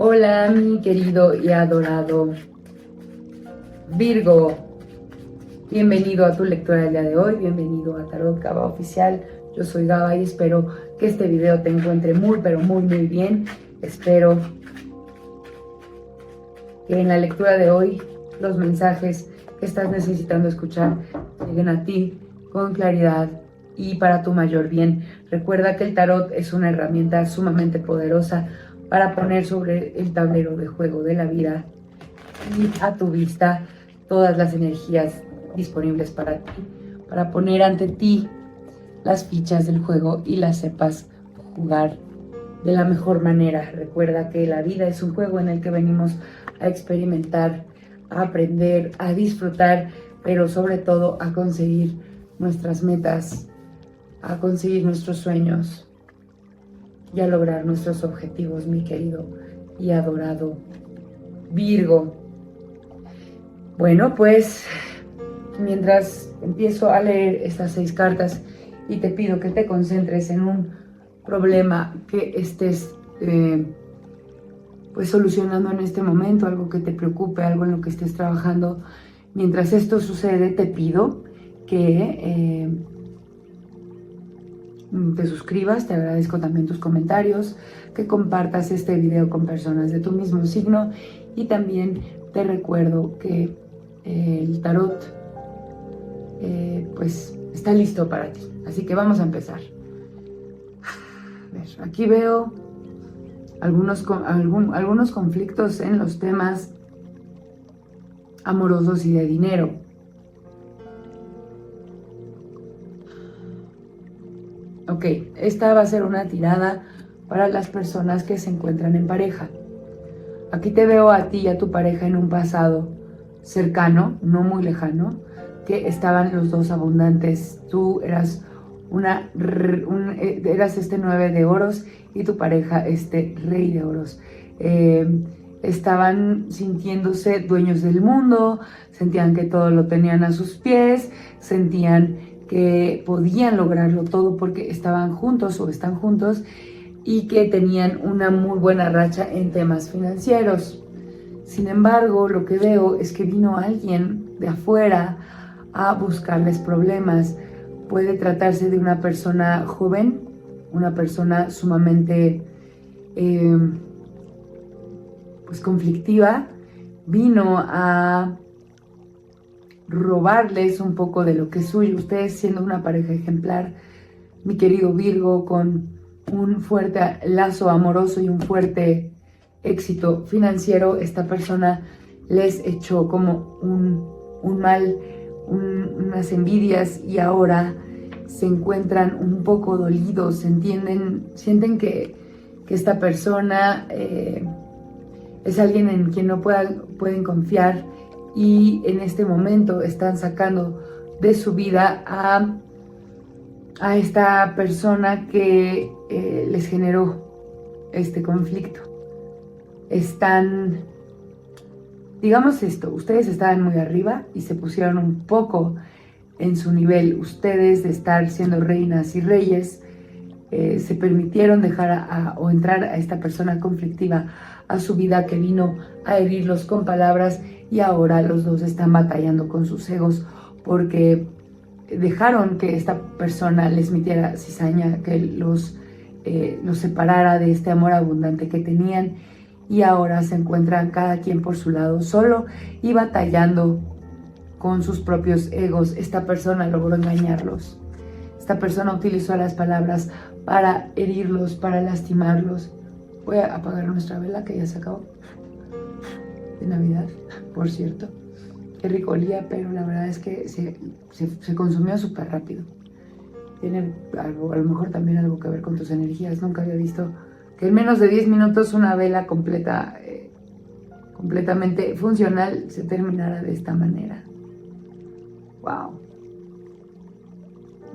Hola, mi querido y adorado Virgo. Bienvenido a tu lectura del día de hoy. Bienvenido a Tarot Gaba Oficial. Yo soy Gaba y espero que este video te encuentre muy, pero muy bien. Espero que en la lectura de hoy los mensajes que estás necesitando escuchar lleguen a ti con claridad y para tu mayor bien. Recuerda que el tarot es una herramienta sumamente poderosa para poner sobre el tablero de juego de la vida y a tu vista todas las energías disponibles para ti, para poner ante ti las fichas del juego y las sepas jugar de la mejor manera. Recuerda que la vida es un juego en el que venimos a experimentar, a aprender, a disfrutar, pero sobre todo a conseguir nuestras metas, a conseguir nuestros sueños y a lograr nuestros objetivos, mi querido y adorado Virgo. Bueno, pues mientras empiezo a leer estas 6 cartas y te pido que te concentres en un problema que estés pues solucionando en este momento, algo que te preocupe, algo en lo que estés trabajando. Mientras esto sucede, te pido que te suscribas, te agradezco también tus comentarios, que compartas este video con personas de tu mismo signo y también te recuerdo que el tarot pues está listo para ti, así que vamos a empezar. A ver, aquí veo algunos conflictos en los temas amorosos y de dinero. Ok, esta va a ser una tirada para las personas que se encuentran en pareja. Aquí te veo a ti y a tu pareja en un pasado cercano, no muy lejano, que estaban los dos abundantes. Tú eras eras este 9 de oros y tu pareja este rey de oros. Estaban sintiéndose dueños del mundo, sentían que todo lo tenían a sus pies, sentían que podían lograrlo todo porque estaban juntos o están juntos y que tenían una muy buena racha en temas financieros. Sin embargo, lo que veo es que vino alguien de afuera a buscarles problemas. Puede tratarse de una persona joven, una persona sumamente pues conflictiva. Vino a robarles un poco de lo que es suyo. Ustedes siendo una pareja ejemplar, mi querido Virgo, con un fuerte lazo amoroso y un fuerte éxito financiero, esta persona les echó como un mal, unas envidias y ahora se encuentran un poco dolidos, sienten que esta persona es alguien en quien no pueden confiar y en este momento están sacando de su vida a esta persona que les generó este conflicto. Digamos esto, ustedes estaban muy arriba y se pusieron un poco en su nivel. Ustedes, de estar siendo reinas y reyes, se permitieron dejar o entrar a esta persona conflictiva a su vida, que vino a herirlos con palabras, y ahora los dos están batallando con sus egos porque dejaron que esta persona les metiera cizaña, que los separara de este amor abundante que tenían, y ahora se encuentran cada quien por su lado solo y batallando con sus propios egos. Esta persona logró engañarlos. Esta persona utilizó las palabras para herirlos, para lastimarlos. Voy a apagar nuestra vela que ya se acabó de Navidad, por cierto. Qué rico olía, pero la verdad es que se consumió súper rápido. Tiene algo, a lo mejor también algo que ver con tus energías. Nunca había visto que en menos de 10 minutos una vela completamente funcional se terminara de esta manera. Wow.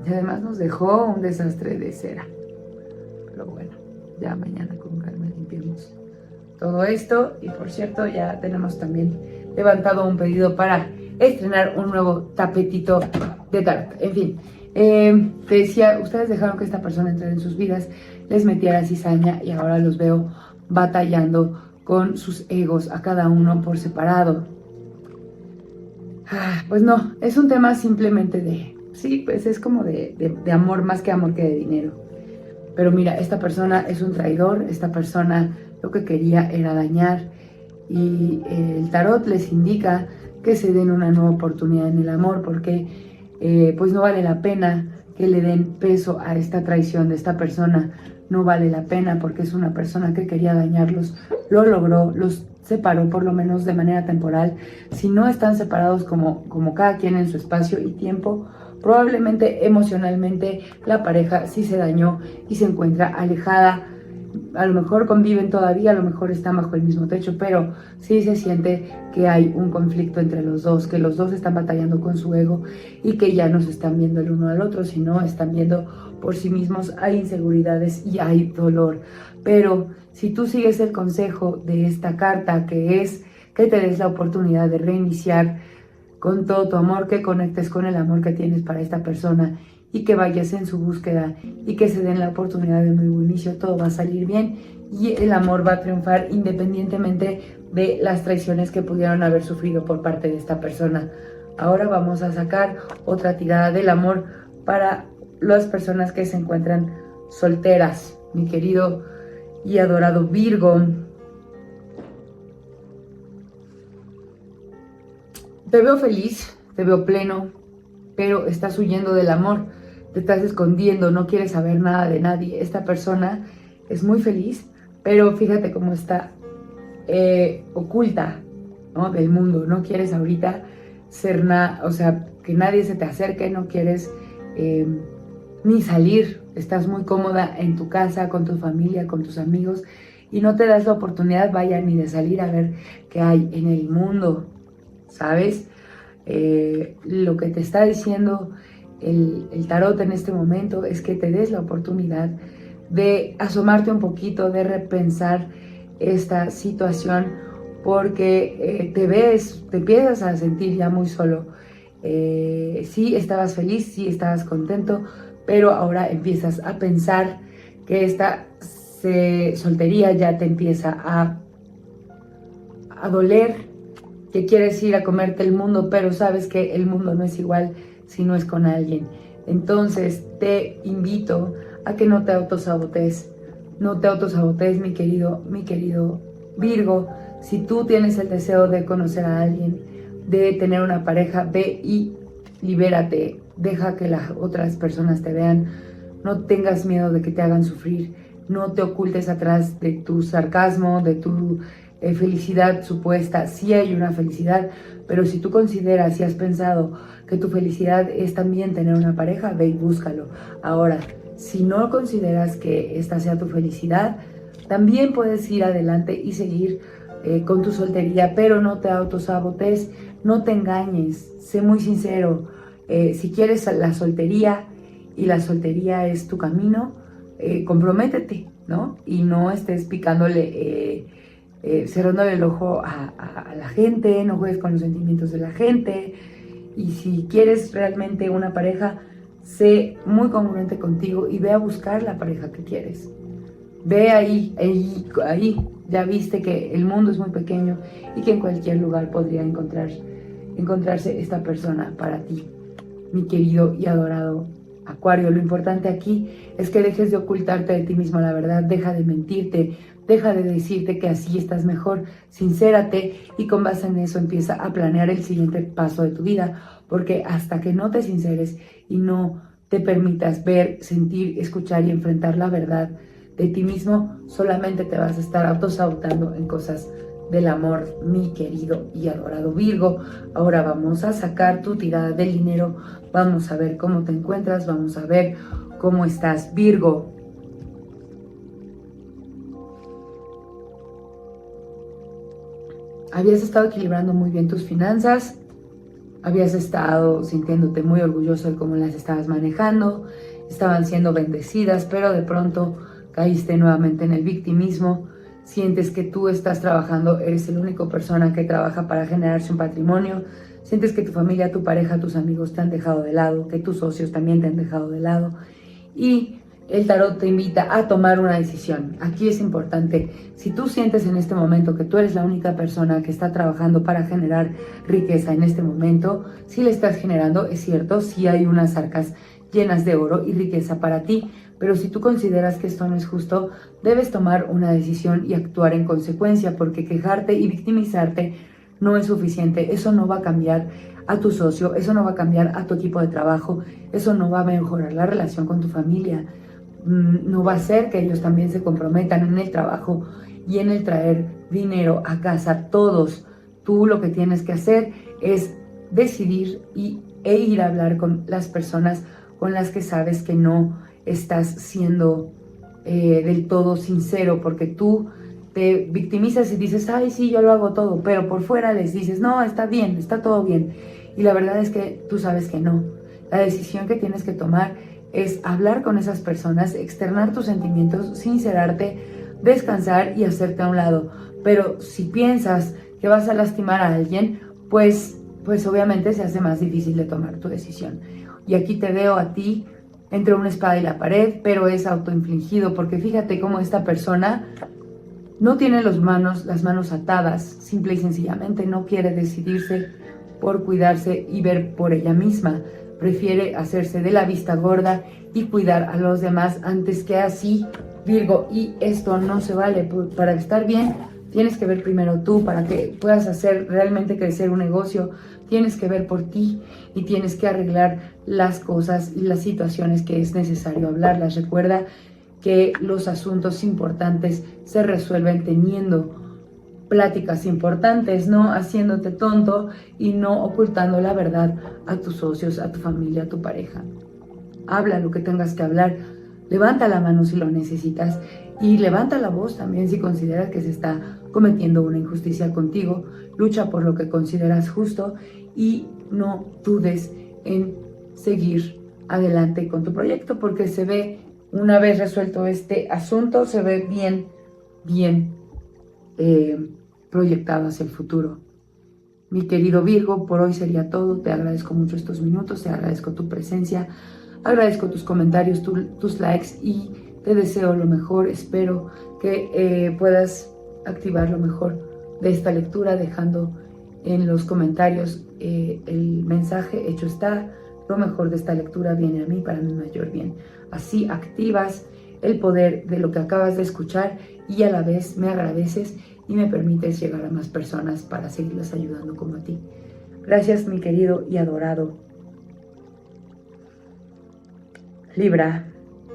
Y además nos dejó un desastre de cera. Pero bueno, ya mañana con calma limpiamos todo esto. Y por cierto, ya tenemos también levantado un pedido para estrenar un nuevo tapetito de tarot. En fin, te decía, ustedes dejaron que esta persona entrara en sus vidas, les metiera cizaña y ahora los veo batallando con sus egos, a cada uno por separado. Pues no, es un tema simplemente sí, pues es como de amor, más que amor que de dinero. Pero mira, esta persona es un traidor, esta persona lo que quería era dañar, y el tarot les indica que se den una nueva oportunidad en el amor, porque pues no vale la pena que le den peso a esta traición de esta persona. No vale la pena, porque es una persona que quería dañarlos, lo logró, los separó por lo menos de manera temporal. Si no están separados como cada quien en su espacio y tiempo, probablemente emocionalmente la pareja sí se dañó y se encuentra alejada. A lo mejor conviven todavía, a lo mejor están bajo el mismo techo, pero sí se siente que hay un conflicto entre los dos, que los dos están batallando con su ego y que ya no se están viendo el uno al otro, sino están viendo por sí mismos. Hay inseguridades y hay dolor. Pero si tú sigues el consejo de esta carta, que es que te des la oportunidad de reiniciar con todo tu amor, que conectes con el amor que tienes para esta persona y que vayas en su búsqueda y que se den la oportunidad de un nuevo inicio, todo va a salir bien y el amor va a triunfar independientemente de las traiciones que pudieron haber sufrido por parte de esta persona. Ahora vamos a sacar otra tirada del amor para las personas que se encuentran solteras, mi querido y adorado Virgo. Te veo feliz, te veo pleno, pero estás huyendo del amor, te estás escondiendo, no quieres saber nada de nadie. Esta persona es muy feliz, pero fíjate cómo está oculta, ¿no?, del mundo. No quieres ahorita ser nada, o sea, que nadie se te acerque, no quieres ni salir. Estás muy cómoda en tu casa, con tu familia, con tus amigos, y no te das la oportunidad, vaya, ni de salir a ver qué hay en el mundo, ¿sabes? Lo que te está diciendo el tarot en este momento es que te des la oportunidad de asomarte un poquito, de repensar esta situación, porque te empiezas a sentir ya muy solo. Sí estabas feliz, sí estabas contento, pero ahora empiezas a pensar que esta soltería ya te empieza a doler, que quieres ir a comerte el mundo, pero sabes que el mundo no es igual si no es con alguien. Entonces te invito a que no te autosabotees, mi querido Virgo. Si tú tienes el deseo de conocer a alguien, de tener una pareja, ve y libérate, deja que las otras personas te vean, no tengas miedo de que te hagan sufrir, no te ocultes atrás de tu sarcasmo, de tu felicidad supuesta. Sí hay una felicidad, pero si tú consideras y has pensado que tu felicidad es también tener una pareja, ve y búscalo. Ahora, si no consideras que esta sea tu felicidad, también puedes ir adelante y seguir con tu soltería, pero no te autosabotes, no te engañes, sé muy sincero. Si quieres la soltería y la soltería es tu camino, comprométete, ¿no? Y no estés picándole, cerrándole el ojo a la gente, no juegues con los sentimientos de la gente. Y si quieres realmente una pareja, sé muy congruente contigo y ve a buscar la pareja que quieres. Ve ahí, ya viste que el mundo es muy pequeño y que en cualquier lugar podría encontrarse esta persona para ti, mi querido y adorado Acuario. Lo importante aquí es que dejes de ocultarte de ti mismo la verdad, deja de mentirte, deja de decirte que así estás mejor, sincérate y con base en eso empieza a planear el siguiente paso de tu vida, porque hasta que no te sinceres y no te permitas ver, sentir, escuchar y enfrentar la verdad de ti mismo, solamente te vas a estar autosabotando en cosas del amor, mi querido y adorado Virgo. Ahora vamos a sacar tu tirada del dinero, vamos a ver cómo te encuentras, vamos a ver cómo estás, Virgo. Habías estado equilibrando muy bien tus finanzas, habías estado sintiéndote muy orgulloso de cómo las estabas manejando, estaban siendo bendecidas, pero de pronto caíste nuevamente en el victimismo. Sientes que tú estás trabajando, eres la única persona que trabaja para generarse un patrimonio. Sientes que tu familia, tu pareja, tus amigos te han dejado de lado, que tus socios también te han dejado de lado. Y el tarot te invita a tomar una decisión. Aquí es importante, si tú sientes en este momento que tú eres la única persona que está trabajando para generar riqueza en este momento, si le estás generando, es cierto, si hay unas arcas llenas de oro y riqueza para ti, pero si tú consideras que esto no es justo, debes tomar una decisión y actuar en consecuencia, porque quejarte y victimizarte no es suficiente. Eso no va a cambiar a tu socio, eso no va a cambiar a tu equipo de trabajo, eso no va a mejorar la relación con tu familia, no va a hacer que ellos también se comprometan en el trabajo y en el traer dinero a casa todos. Tú lo que tienes que hacer es decidir e ir a hablar con las personas con las que sabes que no estás siendo del todo sincero, porque tú te victimizas y dices, ay, sí, yo lo hago todo, pero por fuera les dices, no, está bien, está todo bien. Y la verdad es que tú sabes que no. La decisión que tienes que tomar es hablar con esas personas, externar tus sentimientos, sincerarte, descansar y hacerte a un lado. Pero si piensas que vas a lastimar a alguien, pues obviamente se hace más difícil de tomar tu decisión. Y aquí te veo a ti entre una espada y la pared, pero es autoinfligido, porque fíjate cómo esta persona no tiene las manos atadas, simple y sencillamente no quiere decidirse por cuidarse y ver por ella misma. Prefiere hacerse de la vista gorda y cuidar a los demás antes que así, Virgo, y esto no se vale. Para estar bien, tienes que ver primero tú, para que puedas hacer realmente crecer un negocio, tienes que ver por ti y tienes que arreglar las cosas y las situaciones que es necesario hablarlas. Recuerda que los asuntos importantes se resuelven teniendo pláticas importantes, no haciéndote tonto y no ocultando la verdad a tus socios, a tu familia, a tu pareja. Habla lo que tengas que hablar, levanta la mano si lo necesitas y levanta la voz también si consideras que se está cometiendo una injusticia contigo. Lucha por lo que consideras justo y no dudes en seguir adelante con tu proyecto, porque se ve, una vez resuelto este asunto, se ve bien proyectado hacia el futuro. Mi querido Virgo, por hoy sería todo. Te agradezco mucho estos minutos, te agradezco tu presencia, agradezco tus comentarios, tus likes y te deseo lo mejor. Espero que puedas activar lo mejor de esta lectura dejando en los comentarios el mensaje. Hecho está, lo mejor de esta lectura viene a mí para mi mayor bien. Así activas el poder de lo que acabas de escuchar y a la vez me agradeces y me permites llegar a más personas para seguirlas ayudando como a ti. Gracias, mi querido y adorado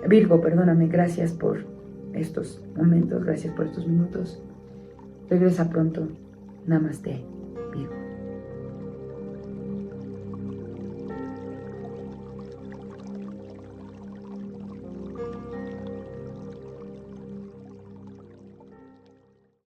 Virgo, perdóname, gracias por estos momentos, gracias por estos minutos. Regresa pronto. Namaste.